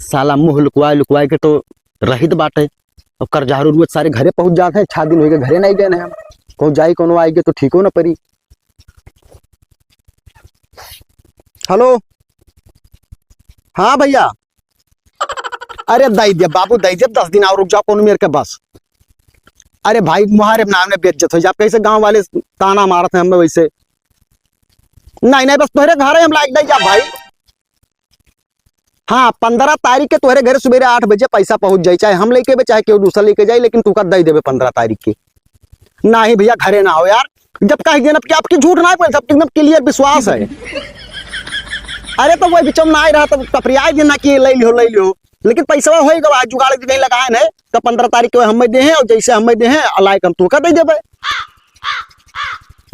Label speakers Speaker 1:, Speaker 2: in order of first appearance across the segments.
Speaker 1: साला मुंह लुकवाए लुकवाए के तो रहित बाटे। अब कर्जा रोज सारे घरे पहुंच जाते हैं। 6 दिन हो गए घरे नहीं गए हम। कहूँ जाई कोनो आएगे तो ठीक हो ना परी। हेलो हाँ भैया। अरे दई दे बाबू दई दे 10 दिन और रुक जाओ कोनो मेरे के बस। अरे भाई मुहारे नाम ने बेइज्जत हो जा। कैसे गांव वाले ताना मारते हैं हमें वैसे। नहीं नहीं बस तुम्हारे घर हम लाइक दे जा भाई। हाँ 15 तारीख के तुम्हारे घर सवेरे 8 बजे पैसा पहुंच जाए। चाहे हम लेके चाहे केहू दूसरा लेके जाए, लेकिन तू कर दे देवे 15 तारीख के। नहीं भैया घरे ना हो यार। जब कह देना कि आपकी झूठ ना है, सब एकदम क्लियर विश्वास है। अरे तो वही बिचम ना रहा तो कपरिया देना कि ले लियो लेकिन पैसा होगा जुगाड़ नहीं लगाए ना तो 15 तारीख के हमें दे हैं और जैसे हमें दे हैं अलाइक हम तू कर दे देवे।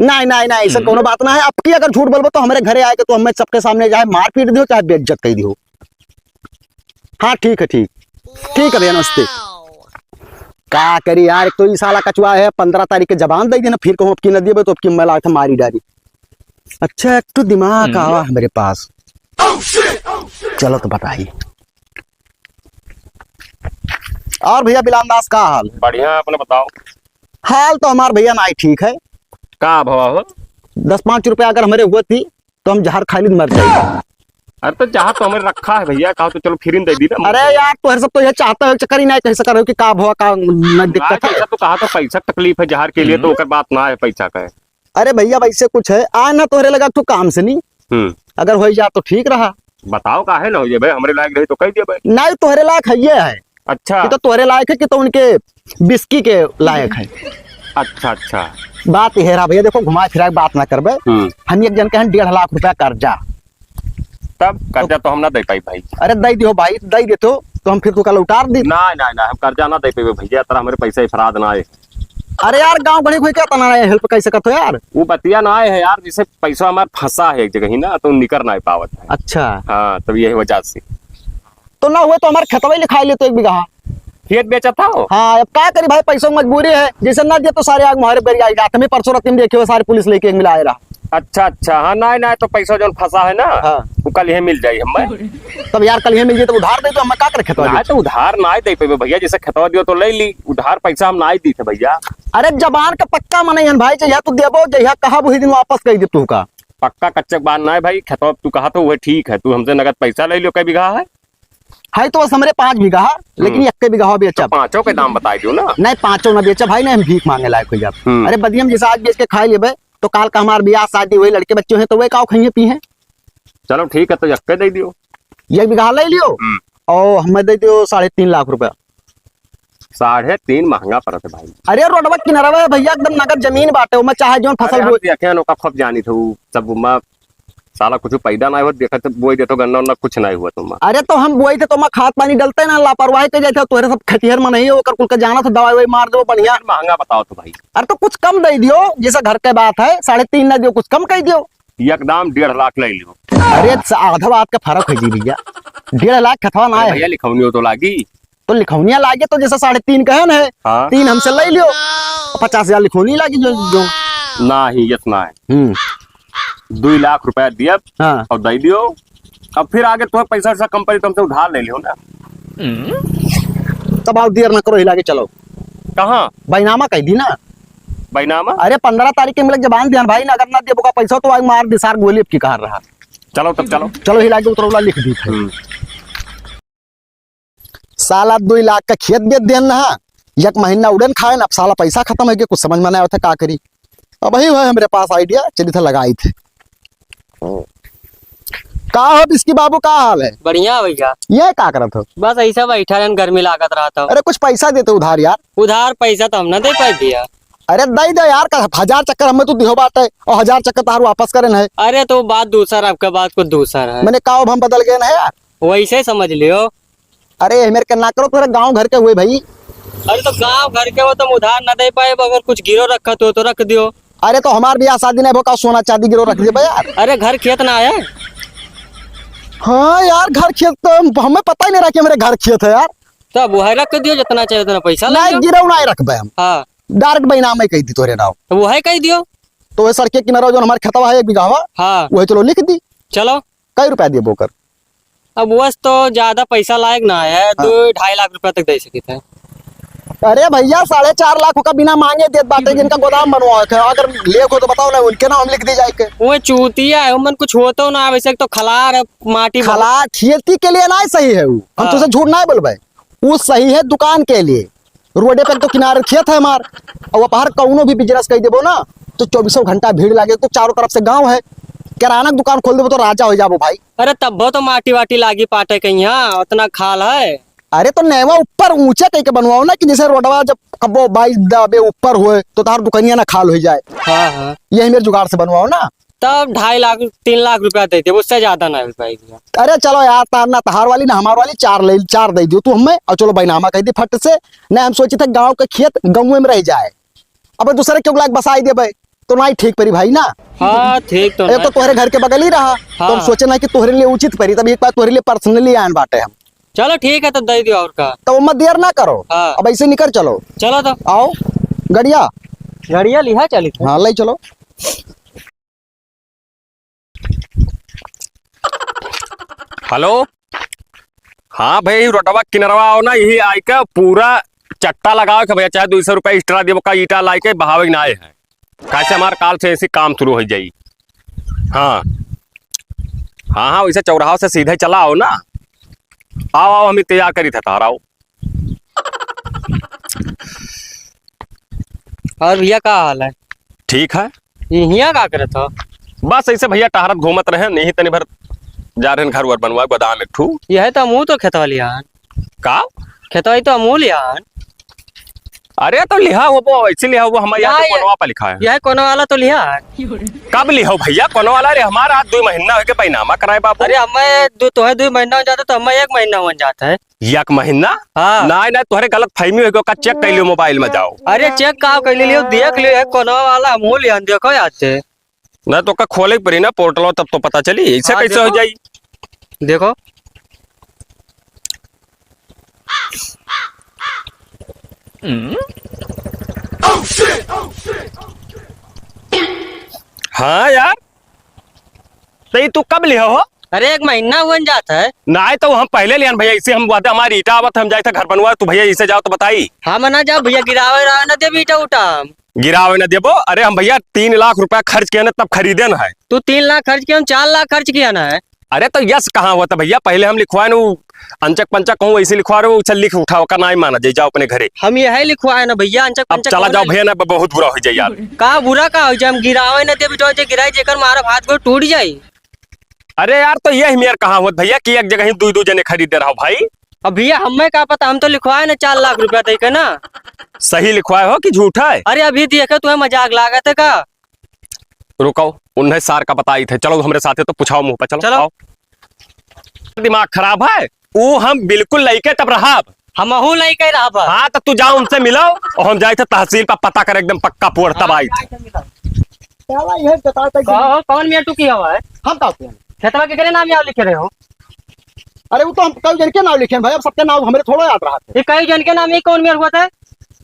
Speaker 1: नहीं नहीं नहीं ऐसा कोनो बात ना है। आपकी अगर झूठ बोलबो तो हमारे घरे आएगा तो हमें सबके सामने चाहे मार पीट दियो चाहे बेइज्जत कर दियो। हाँ ठीक है ठीक है भैया नमस्ते। क्या करी यार, एक तो ये साला कचुआ है। 15 तारीख के जबान दे देना फिर कहूँ आपकी नदी तो आपकी मला मारी डाली। अच्छा एक तो दिमाग आवा मेरे पास। चलो तो बताइए। और भैया बिलामदास का हाल?
Speaker 2: बढ़िया अपने बताओ।
Speaker 1: हाल तो हमारे भैया ना ठीक है।
Speaker 2: का भाव हो?
Speaker 1: 10-5 रुपया अगर हमारे हुए थी तो हम जहर खाली मर जाए।
Speaker 2: अरे तो जहाँ तो हमें रखा है भैया, कहा तो चलो फिर दे दी ना।
Speaker 1: अरे यार तो सब तो ये चाहता है चक्कर ही नहीं कैसे करो कि का भवा का दिक्कत है।
Speaker 2: तो कहा तो पैसा तकलीफ है जहर के लिए तो ओकर बात ना है पैसा का है।
Speaker 1: अरे भैया वैसे कुछ है आ ना तोहरे लगा तो काम से नहीं। अगर हो जा तो ठीक रहा।
Speaker 2: बताओ का है ना हो भाई हमारे लायक रहे तो कह दिया भाई।
Speaker 1: नहीं तोहरे लायक है ये है। अच्छा तो तोहरे लायक है कि तो उनके बिस्की के लायक है।
Speaker 2: अच्छा
Speaker 1: बात ये रहा भैया देखो घुमा फिरा बात ना करबे। हम एक जन के 1.5 लाख रुपया कर्जा।
Speaker 2: तब कर्जा तो हम ना दे पाई भाई।
Speaker 1: अरे दे दियो भाई दे देते तो हम फिर तो कल उतार दी।
Speaker 2: ना हम कर्जा ना दे पाए भैया तरह हमारे पैसा इफराद ना आए।
Speaker 1: अरे यार गांव बड़े कोई क्या तना हेल्प कैसे करते हो यार।
Speaker 2: वो बतिया ना आए है यार, जिसे पैसा हमारा फंसा है एक जगह ही ना तो निकर ना पावत है।
Speaker 1: अच्छा
Speaker 2: हाँ तब यही वजह से
Speaker 1: तो ना हुए तो हमारे खेतवा लिखाई ले तो 1 बीघा
Speaker 2: खेत बेचा था।
Speaker 1: हाँ अब क्या करी भाई पैसों की मजबूरी है। जैसे ना दिया तो सारे आग मुहारे पर जाते में परसों रात में देखे हुए सारी पुलिस लेके मिला रहा।
Speaker 2: अच्छा हाँ ना तो पैसा जो फंसा है ना
Speaker 1: हाँ।
Speaker 2: वो कल यह मिल जाये हमें।
Speaker 1: तब यार कल यह मिल जाए तो उधार दे तो हम क्या करे खेतवा
Speaker 2: तो उधार ना दे पे भैया, जैसे खेतवा दियो तो ले ली, उधार पैसा हम ना दी थे भैया।
Speaker 1: अरे जबान का पक्का मनाई भाई जहिया तू देबो जहिया कहा वही दिन वापस कर दे तू का।
Speaker 2: पक्का कच्चा बात ना है भाई। खेतवा तू कहा तो वह ठीक है, तू हमसे नगद पैसा ले लियो। कई बीघा है
Speaker 1: तो बस हमारे 5 बीघा लेकिन 1 बीघा बेचा।
Speaker 2: 5 के दाम बता दियो ना।
Speaker 1: नहीं 5 ना बेचा भाई नहीं हम भीख मांगे लायक हो जाए। अरे बदियम जैसे आज बेच के खाई लेबे तो काल का हमारे ब्याह शादी हुई लड़के बच्चे हैं तो वे काओ खाइए पी है।
Speaker 2: चलो ठीक है तो 1 दे दियो।
Speaker 1: 1 बीघा ले लियो और हमें दे दियो 3.5 लाख रुपया।
Speaker 2: 3.5 महंगा पड़ता भाई।
Speaker 1: अरे रोडवा किनारा है भैया एकदम नगद जमीन बाटे मैं चाहे जो फसल
Speaker 2: खप जानी थी सब साला कुछ पैदा ना हुआ देखा तो बोई देते गन्ना उन्ना कुछ नहीं हुआ तुम।
Speaker 1: अरे तो हम बोई थे तो मैं खाद पानी डलते ना लापरवाही कर जाते तोहरे सब खतिहर में नहीं होकर कुल का जाना तो दवाई वही मार दो बढ़िया।
Speaker 2: महंगा बताओ तो भाई।
Speaker 1: अरे तो कुछ कम दे दियो जैसा घर के बात है 3.5 ना दियो कुछ कम कह दियो।
Speaker 2: एकदम 1.5 लाख ले लियो।
Speaker 1: अरे आधा बात का फर्क है जी भैया। 1.5 लाख खतवा ना है
Speaker 2: लिखौनी हो तो लागी
Speaker 1: तो लिखौनिया लागे तो जैसा 3.5 कहन है 3 हमसे ले लियो 50,000 लिखौनी लागी जो
Speaker 2: ना ही इतना है। 2 लाख रुपया दिया और दे दियो। अब फिर आगे तो पैसा सा कंपनी तुमसे उधार ले लियो ना।
Speaker 1: तब आओ देर ना करो हिला के चलो।
Speaker 2: कहाँ
Speaker 1: बैनामा कह दी ना।
Speaker 2: बैनामा? अरे
Speaker 1: 15 तारीख के मिले जबान दिया भाई अगर ना दे पैसा तो आगे मार दिसार गोली की कहा रहा।
Speaker 2: चलो तब
Speaker 1: चलो हिला के उतरौला लिख दी थे। साला 2 लाख का खेत बेच देना 1 महीना उड़न खाए अब साला पैसा खत्म है कि कुछ समझ में नहीं आता क्या करी। अब वही है मेरे पास आइडिया चली था लगाई थे। का हो बिस्की बाबू का हाल है?
Speaker 3: बढ़िया भैया।
Speaker 1: ये क्या करत हो?
Speaker 3: बस ऐसा बैठा रहन गर्मी लागत रहा था।
Speaker 1: अरे कुछ पैसा देते उधार यार।
Speaker 3: उधार पैसा तो हम ना दे पाए भैया।
Speaker 1: अरे दे दे यार 1000 चक्कर हमें तो दिहो बात है और 1000 चक्कर तार वापस करन है।
Speaker 3: अरे तो बात दूसरा आपका बात कुछ दूसरा है।
Speaker 1: मैंने कहा हम बदल गए ना यार।
Speaker 3: वैसे समझ लियो।
Speaker 1: अरे मेरे के ना करो थोड़ा गाँव घर के हुए भाई।
Speaker 3: अरे तो गाँव घर के हो तुम उधार न दे पाए अगर कुछ गिरो रखा तो रख दियो।
Speaker 1: अरे तो हमारे ब्याह शादी नहीं भोका सोना चांदी गिरो रख दे यार।
Speaker 3: अरे घर खेत ना है।
Speaker 1: हाँ यार घर खेत तो हमें पता ही नहीं रहा कि मेरे घर खेत है यार।
Speaker 3: तो वो है रख दियो जितना चाहिए उतना पैसा
Speaker 1: नहीं गिरो नहीं रखबे हम।
Speaker 3: हाँ
Speaker 1: डायरेक्ट बैनाम में कही थी तोरे नाव
Speaker 3: तो वो है कह दियो।
Speaker 1: तो सड़क के किनारा जो हमारे खतवा है 1 बीघा
Speaker 3: हाँ
Speaker 1: वही चलो लिख दी।
Speaker 3: चलो
Speaker 1: कई रुपया दिए बोकर?
Speaker 3: अब वस तो ज्यादा पैसा लायक ना है, 2-2.5 लाख रुपया तक दे सके थे।
Speaker 1: अरे भैया 4.5 लाख का बिना मांगे देत बाटे, जिनका गोदाम बनवा है। अगर लेख हो तो बताओ ना, उनके नाम लिख दी जाए के।
Speaker 3: वो चूतिया है, उमन कुछ होता ना वैसे तो खलार माटी
Speaker 1: खला खेती के लिए ना सही है वो, हम तुझे झूठ ना बोलबे। वो सही है दुकान के लिए, रोडे पे तो किनारे खेत है हमार, और बाहर कौनो भी बिजनेस कर देबो ना तो 24 घंटा भीड़ लगे। तो चारों तरफ से गांव है, किराना की दुकान खोल देबो तो राजा हो जाबो भाई।
Speaker 3: अरे तब तो माटी वाटी लागी पाटे कहीं, उतना खाल है।
Speaker 1: अरे तो नेवा ऊपर ऊंचे कह के बनवाओ ना, कि जैसे रोडवा जब कबो बाईस दबे ऊपर हुए तो तार दुकानिया ना खाल हो जाए।
Speaker 3: हाँ।
Speaker 1: यही मेरे जुगाड़ से बनवाओ ना।
Speaker 3: तब 2.5 लाख 3 लाख रुपया देते, उससे ज्यादा ना भाई।
Speaker 1: अरे चलो यार, तार ना तहार वाली ना हमार वाली, 4 दे दियो तू हमें, और चलो बैनामा कह दी फट से। ना हम सोचे थे गाँव के खेत गाँव में रह जाए, अब दूसरे क्यों लाख बसाई दे तो ना ही ठीक परी भाई ना।
Speaker 3: हाँ ठीक तो
Speaker 1: एक तो तुम्हारे घर के बगल ही रहा।
Speaker 3: हाँ।
Speaker 1: तो हम सोचे ना कि तुम्हारे लिए उचित परी, तब एक बार तुम्हारे लिए पर्सनली आन बाटे हम।
Speaker 3: चलो ठीक है, तो दे दियो और का।
Speaker 1: तो मत देर ना करो।
Speaker 3: हाँ।
Speaker 1: अब ऐसे निकल चलो।
Speaker 3: चलो तो
Speaker 1: आओ गड़िया
Speaker 3: गाड़िया लिहा चली थी।
Speaker 1: हाँ ले चलो।
Speaker 2: हेलो, हाँ भाई रोडवा किनरवा आओ ना, यही आई के पूरा चट्टा लगाओ के भैया, चाहे 200 रुपया एक्स्ट्रा देव का ईटा लाई के बहावे ना आए हैं, कैसे हमारे काल से ऐसे काम शुरू हो जाई। हाँ हाँ हाँ, वैसे चौराहा से सीधे चला आओ ना। आओ आओ, हम तैयार करी थे तार आओ।
Speaker 3: और भैया का हाल है?
Speaker 2: ठीक है।
Speaker 3: यहाँ का करे था?
Speaker 2: बस ऐसे भैया टहरत घूमत रहे, नहीं तनी भर जा रहे घर वर बनवा गोदाम एक ठू।
Speaker 3: यह तो अमूल तो खेतवा लिहान
Speaker 2: का
Speaker 3: खेतवा तो अमूल लिहान।
Speaker 2: अरे तो लिहा वो ऐसे लिहा वो हमारे यहाँ
Speaker 3: या-
Speaker 2: कोनवा पर लिखा है।
Speaker 3: यह कोनो वाला तो लिहान।
Speaker 2: कब लिहो भैया कोनो वाला रे, हमारा आज 2 महीना हो के पैनामा कराए बाबू।
Speaker 3: अरे हमें 2 महीना हो जाता तो हमें 1 महीना हो जाता है।
Speaker 2: 1 महीना?
Speaker 3: हाँ।
Speaker 2: ना ना तुम्हारे गलत फहमी हो का, चेक कर लियो मोबाइल में जाओ।
Speaker 3: अरे चेक का कर लियो, देख लियो है कोनो वाला अमूल लिहान, देखो याद से।
Speaker 2: ना तो का खोले पड़ी ना पोर्टल, तब तो पता चली ऐसे
Speaker 3: हाँ,
Speaker 2: कैसे हो
Speaker 3: देखो।
Speaker 2: जाई।
Speaker 3: देखो
Speaker 2: हाँ यार, तो तू कब लिया हो?
Speaker 3: अरे 1 महीना हुआ जाता है।
Speaker 2: ना तो हम पहले लिया भैया, इसे हम बात हमारी ईटा आवत हम जाए थे घर बनवा, तू भैया इसे जाओ तो बताई।
Speaker 3: हाँ मना जाओ भैया, गिरावे रहा ना दे बेटा उठा।
Speaker 2: गिरावे ना देबो। अरे हम भैया 3 लाख रुपया खर्च किया ना तब खरीदे ना है।
Speaker 3: तू 3 लाख खर्च किया, 4 लाख खर्च किया ना है।
Speaker 2: अरे तो यस कहाँ हुआ था भैया, पहले हम लिखवाए ना अंचक पंचक कहूँ ऐसे लिखवा रहे हो, चल लिख उठाओ का ना माना जाए, जाओ अपने घरे।
Speaker 3: हम यही लिखवाए ना भैया, अंचक
Speaker 2: अब
Speaker 3: पंचक
Speaker 2: चला
Speaker 3: कौन
Speaker 2: जाओ
Speaker 3: है?
Speaker 2: भैया ना, बहुत बुरा हो जाए यार।
Speaker 3: का बुरा का हो जाए, हम गिरावे ना दे बेटा, जे गिराई जेकर मारा हाथ को टूट जाई।
Speaker 2: अरे यार तो ये मेयर कहाँ हुआ भैया कि एक जगह ही 2 जने खरीदे रहो भाई।
Speaker 3: अब भैया हमें का पता, हम तो लिखवाए ना 4 लाख रुपया दे के ना।
Speaker 2: सही लिखवाए हो कि झूठा है?
Speaker 3: अरे अभी देखे तुम्हें मजाक लागत है का?
Speaker 2: रुको, 19 साल का बताई थे, चलो हमारे साथ है तो पूछाओ मुंह पर, चलो
Speaker 3: चलो।
Speaker 2: आओ। दिमाग खराब है वो, हम बिल्कुल लइके तब रहा।
Speaker 3: हम अहू नहीं कह रहा बा।
Speaker 2: हाँ तो तू जाओ उनसे मिलो, और हम जाए थे तहसील पर पता कर एकदम पक्का पोर तब आई थे।
Speaker 3: कौन मियाँ टुकी हुआ है?
Speaker 1: हम कहते हैं।
Speaker 3: खेतवा के करे नाम यहाँ लिखे रहे हो?
Speaker 1: अरे वो तो हम कई जन के नाम लिखे हैं भाई, अब सबके नाम हमें थोड़ा याद रहा
Speaker 3: ये कई जन के नाम ये कौन मियाँ हुआ था?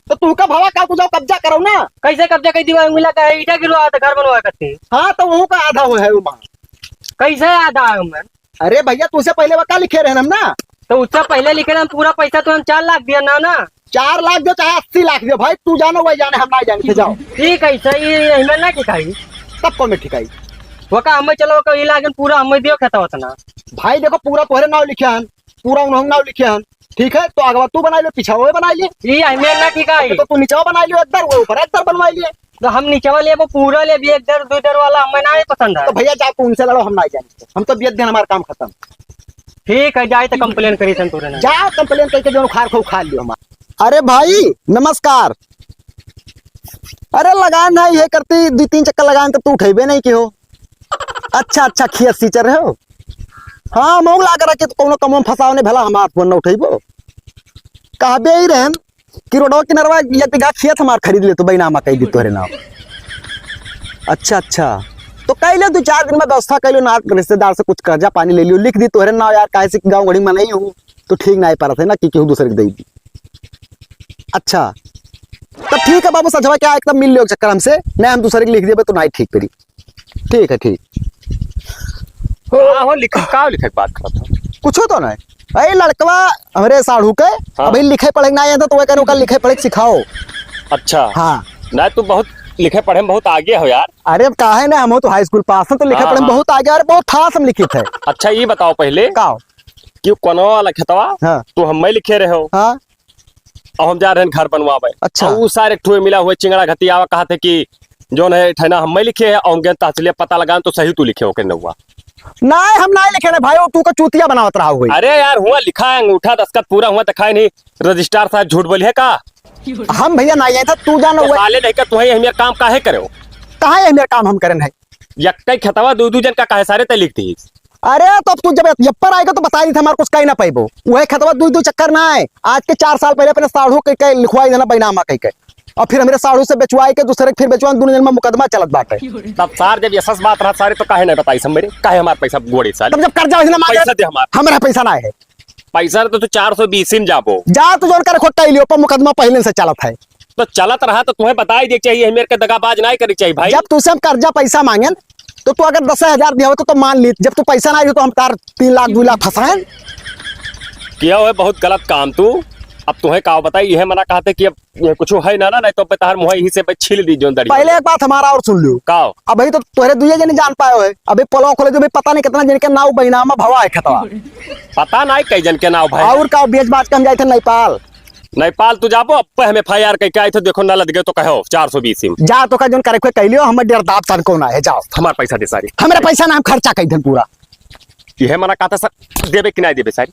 Speaker 1: तो तू का भवा का, तू जाओ कब्जा करो ना।
Speaker 3: कैसे कब्जा कर दिया? मिला का ईटा गिरवा था, घर बनवा करते।
Speaker 1: हाँ तो वहू का आधा हुआ है वहाँ।
Speaker 3: कैसे आधा है हमें?
Speaker 1: अरे भैया तुझसे पहले वका लिखे रहे हम ना।
Speaker 3: तो उससे पहले लिखे हम पूरा पैसा तो हम 4 लाख दिया ना।
Speaker 1: 4 लाख दो चाहे 80 लाख दो भाई, तू जानो वही जाने, हम ना जाने। जाओ
Speaker 3: ठीक है, सही हमें ना ठिकाई
Speaker 1: तब कौन में ठिकाई
Speaker 3: वका हमें, चलो वका ये लागन पूरा हमें दियो खेता होता ना।
Speaker 1: भाई देखो पूरा तोहरे नाव लिखे हैं, पूरा उन्होंने नाव लिखे हैं। ठीक है तो अगवा तू बना लियो, पीछा वो बना लिए।
Speaker 3: ये हमें ना ठिकाई
Speaker 1: तो तू नीचे बना लियो, एक दर वो ऊपर एक दर बनवा लिए।
Speaker 3: तो हम नीचे वाले वो पूरा ले भी 1 दर 2 दर वाला हमें ना पसंद है।
Speaker 1: तो भैया जाओ तू उनसे लड़ो, हम ना जाने, हम तो बेच दें, हमारा काम खत्म।
Speaker 3: ठीक है, जाए तो कंप्लेन करी सन तोरे ना।
Speaker 1: जाओ कंप्लेन करके जो खार खो खा लियो हमारा। अरे भाई नमस्कार। अरे लगान है ये करती 2-3 चक्कर लगान, तो तू उठेबे नहीं के हो। अच्छा अच्छा खियत सीचर रहे हो। हाँ मऊ ला कर तो कोनो कमो फसाव ने भला हमार फोन न उठेबो। कहबे ही रहन कि रोडवा किनरवा एक बिघा खेत हमार खरीद ले, तो बैनामा कह दी तोरे नाम। अच्छा अच्छा तो कह ले 2-4 दिन में व्यवस्था कर लो ना, रिश्तेदार से कुछ कर्जा पानी ले लियो, लिख दी तोहरे नाम यार, काहे से गाँव गड़ी में नहीं हूँ तो ठीक नहीं पा रहा था ना कि केहू दूसरे के दे दी। अच्छा तो ठीक है बाबू, सजवा क्या एकदम मिल लियो चक्कर हमसे, नहीं हम दूसरे के लिख देबे तो नहीं ठीक करी। ठीक है ठीक
Speaker 2: हो लिख का लिखे बात करता
Speaker 1: कुछ तो नहीं। अरे लड़कवा हमारे साढ़ू के
Speaker 2: हाँ।
Speaker 1: अभी लिखे पढ़े ना आया था तो वह करो कल लिखे पढ़े सिखाओ।
Speaker 2: अच्छा
Speaker 1: हाँ
Speaker 2: नहीं तू बहुत लिखे पढ़े में बहुत आगे हो यार।
Speaker 1: अरे अब कहा है ना, हम तो हाई स्कूल पास हैं तो लिखे
Speaker 2: हाँ,
Speaker 1: पढ़े में
Speaker 2: हाँ।
Speaker 1: बहुत आगे, अरे बहुत खास हम लिखित है।
Speaker 2: अच्छा ये बताओ पहले
Speaker 1: का
Speaker 2: कि कोनो वाला खेतवा
Speaker 1: हाँ
Speaker 2: तू हम लिखे रहे हो
Speaker 1: हाँ
Speaker 2: और हम जा रहे हैं घर बनवावे।
Speaker 1: अच्छा।
Speaker 2: और उस सारे ठुए मिला हुए चिंगड़ा घटियावा कहा थे कि जो है ठहना हम लिखे है और उनके तहसील पता लगा तो सही तू लिखे हो के हुआ।
Speaker 1: नहीं हम नहीं लिखे ना भाई, वो तू का चूतिया बनावत रहा हुई।
Speaker 2: अरे यार हुआ लिखा है अंगूठा दस्तखत पूरा हुआ दिखाई नहीं, रजिस्ट्रार साहब झूठ बोली है का?
Speaker 1: हम भैया नहीं आए था, तू जाना
Speaker 2: तो
Speaker 1: हुआ
Speaker 2: साले नहीं का तू ही हमारे काम काहे करे हो?
Speaker 1: कहा है मेरा काम हम करन है।
Speaker 2: यक्का खतवा दू जन का काहे सारे ते लिख दी।
Speaker 1: अरे तब तू जब यप्पर आएगा तो बता दी था हमारे कुछ कहीं ना पाइबो, वह खतवा दू चक्कर ना आए। आज के 4 साल पहले अपने साढ़ू के लिखवाई देना बैनामा कह के, और फिर हमारे साढ़ू से बेचवाई के दूसरे फिर बेचवा, दोनों जन में मुकदमा चलत बाटे।
Speaker 2: तब सार जब ये सस बात रहा सारे तो काहे नहीं बताई सब मेरे काहे हमारे पैसा गोड़ी साले
Speaker 1: तब जब कर्जा वैसे ना
Speaker 2: पैसा दे
Speaker 1: मांगे हमारा पैसा ना है।
Speaker 2: पैसा तो तू 420 में जाबो
Speaker 1: जा तू जोन कर खोटा लियो पर मुकदमा पहले से चलत है।
Speaker 2: तो चलत रहा तो तुम्हें बताई दे चाहिए मेरे के दगाबाज नहीं करनी चाहिए भाई।
Speaker 1: जब तुझसे हम कर्जा पैसा मांगे तो तू अगर 10,000 दिया हो तो मान ली, जब तू पैसा ना आई तो हम तार 3 लाख 2 लाख फंसाए।
Speaker 2: किया हुआ बहुत गलत काम तू। अब तुम्हें का बताई यह मना कहते कि अब ये कुछ है ना नहीं तो तार मुँह यही से छील दी जो दड़ी।
Speaker 1: पहले एक बात हमारा और सुन लियो,
Speaker 2: का
Speaker 1: अभी तो तुहरे दुए जने जान पाए हो, अभी पलो खोले जो भी पता नहीं कितना जिनके नाव बैनामा भवा है खतवा।
Speaker 2: पता नहीं कई जन के नाव भाई।
Speaker 1: और का बेच बाज के हम जाए थे नेपाल।
Speaker 2: नेपाल तू जाबो अब हमें FIR कह के आए थे देखो ना लद गए तो कहो 420 में
Speaker 1: जा तो का जोन करे कोई कहलियो हमर डेढ़ दाब तन को ना है, जाओ
Speaker 2: हमारे पैसा दे सारी।
Speaker 1: हमारे पैसा ना हम खर्चा कर देन पूरा।
Speaker 2: यह मना कहता सर देवे कि नहीं देवे सारी।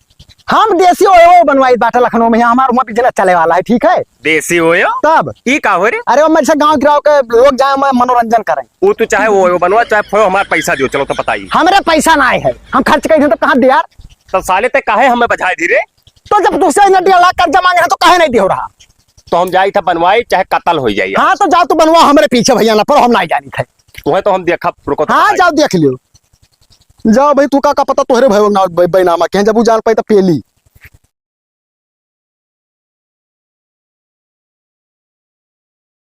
Speaker 1: हम देसी ओयो बनवाई बाटा लखनऊ में, हमारा वहाँ बिजनेस चले वाला है, ठीक है
Speaker 2: देसी हो
Speaker 1: तब।
Speaker 2: ई का हो रे?
Speaker 1: अरे वो मेरे से गाँव गिराव के लोग जाए मनोरंजन करें।
Speaker 2: वो तू चाहे वो बनवा चाहे फो हमारे पैसा दियो चलो तो बताइए।
Speaker 1: हमारे पैसा ना है, हम खर्च कर दें तो कहाँ दे यार।
Speaker 2: तो साले ते काहे हमें बजाए धीरे?
Speaker 1: तो जब दूसरे 1.5 लाख कर्जा मांगे तो काहे नहीं दे रहा।
Speaker 2: तो हम जाई था बनवाई चाहे कत्ल हो जाइए।
Speaker 1: हाँ तो जाओ तू बनवा हमारे पीछे भैया ना, पर हम नहीं जानी थे।
Speaker 2: तुम्हें तो हम देखा रुको तो
Speaker 1: हाँ
Speaker 2: बताई।
Speaker 1: जाओ देख लियो, जाओ भाई तू का पता तोहरे भाई ना बैनामा के जब वो जान पाई तो पेली